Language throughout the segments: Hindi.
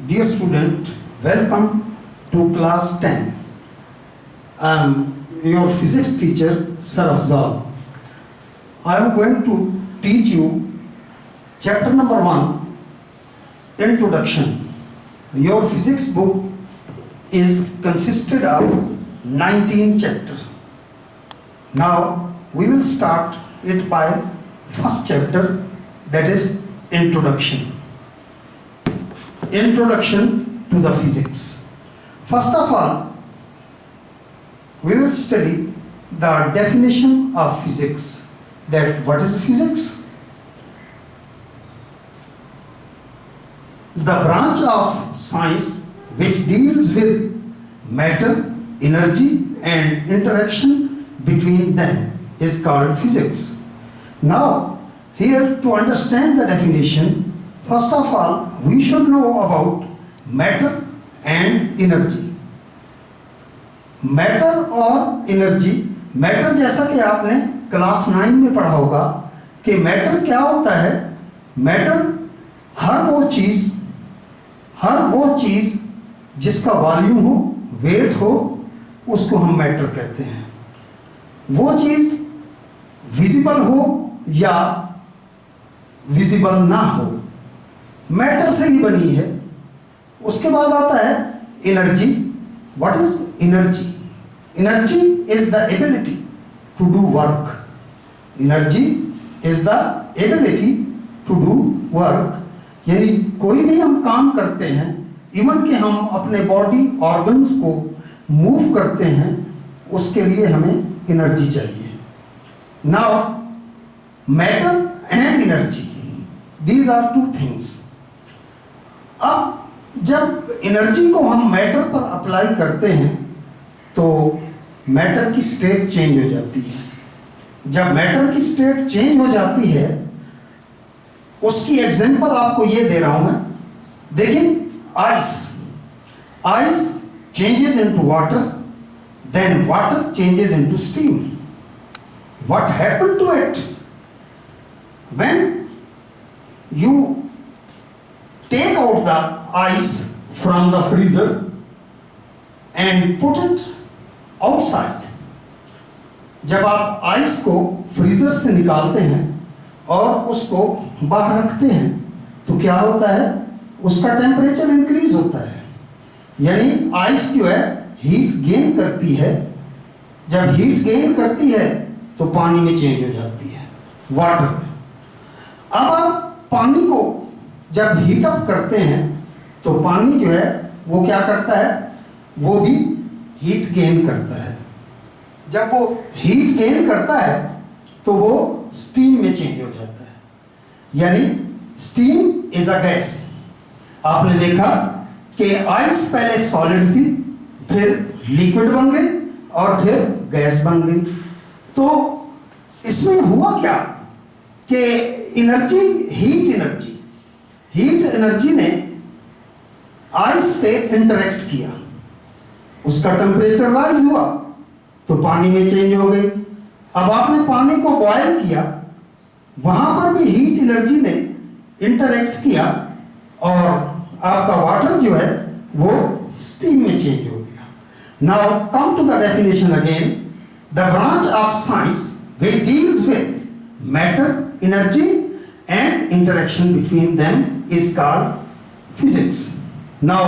Dear student, welcome to class 10. I am your physics teacher, Sir Afzal. I am going to teach you chapter number 1, Introduction. Your physics book is consisted of 19 chapters. Now we will start it by first chapter, that is Introduction. Introduction to the physics. First of all, we will study the definition of physics. That what is physics? The branch of science which deals with matter, energy and interaction between them is called physics. Now, here to understand the definition, first of all, we should know about matter and energy. Matter और एनर्जी, मैटर जैसा कि आपने क्लास 9 में पढ़ा होगा कि मैटर क्या होता है। मैटर हर वो चीज जिसका वॉल्यूम हो, वेट हो, उसको हम मैटर कहते हैं। वो चीज विजिबल हो या विजिबल ना हो, मैटर से ही बनी है। उसके बाद आता है energy. What is energy? Energy is the ability to do work. Energy is the ability to do work, यानी कोई भी हम काम करते हैं, इवन कि हम अपने बॉडी ऑर्गन्स को मूव करते हैं, उसके लिए हमें एनर्जी चाहिए। Now matter and energy, these are two things. अब जब एनर्जी को हम मैटर पर अप्लाई करते हैं तो मैटर की स्टेट चेंज हो जाती है। जब मैटर की स्टेट चेंज हो जाती है, उसकी एग्जांपल आपको ये दे रहा हूं मैं। देखिए, ice changes into water, then water changes into steam. What happened to it when you take out the ice from the freezer and put it outside? जब आप आइस को फ्रीजर से निकालते हैं और उसको बाहर रखते हैं तो क्या होता है? उसका टेम्परेचर इंक्रीज होता है, यानी आइस जो है हीट गेन करती है। जब हीट गेन करती है तो पानी में चेंज हो जाती है, वाटर में। अब आप पानी को जब हीट अप करते हैं तो पानी जो है वो क्या करता है? वो भी हीट गेन करता है। जब वो हीट गेन करता है तो वो स्टीम में चेंज हो जाता है, यानी स्टीम इज अ गैस। आपने देखा कि आइस पहले सॉलिड थी, फिर लिक्विड बन गई और फिर गैस बन गई। तो इसमें हुआ क्या कि एनर्जी, हीट एनर्जी ने आइस से इंटरेक्ट किया, उसका टेम्परेचर राइज हुआ तो पानी में चेंज हो गई। अब आपने पानी को बॉयल किया, वहां पर भी हीट एनर्जी ने इंटरेक्ट किया और आपका वाटर जो है वो स्टीम में चेंज हो गया। Now come to the definition again. The branch of science which deals with matter, energy and interaction between them is called physics. Now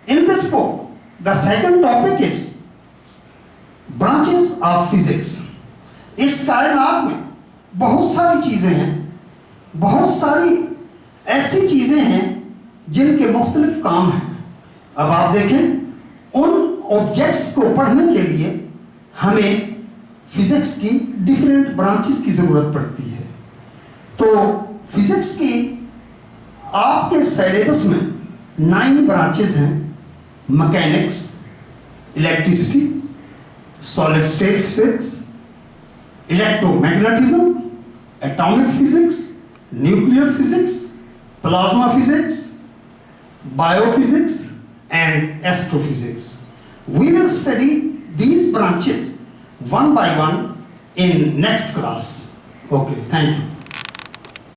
in this book the second topic is branches of physics. इस कायनात में बहुत सारी चीजें हैं, बहुत सारी ऐसी चीजें हैं जिनके मुख्तलिफ काम हैं। अब आप देखें, उन ऑब्जेक्ट्स को पढ़ने के लिए हमें फिजिक्स की डिफरेंट ब्रांचेस की जरूरत पड़ती है। तो फिजिक्स की आपके सिलेबस में 9 ब्रांचेस हैं। Mechanics, electricity, solid state physics, electromagnetism, atomic physics, nuclear physics, plasma physics, biophysics and astrophysics. We will study these branches one by one in next class. Okay, thank you.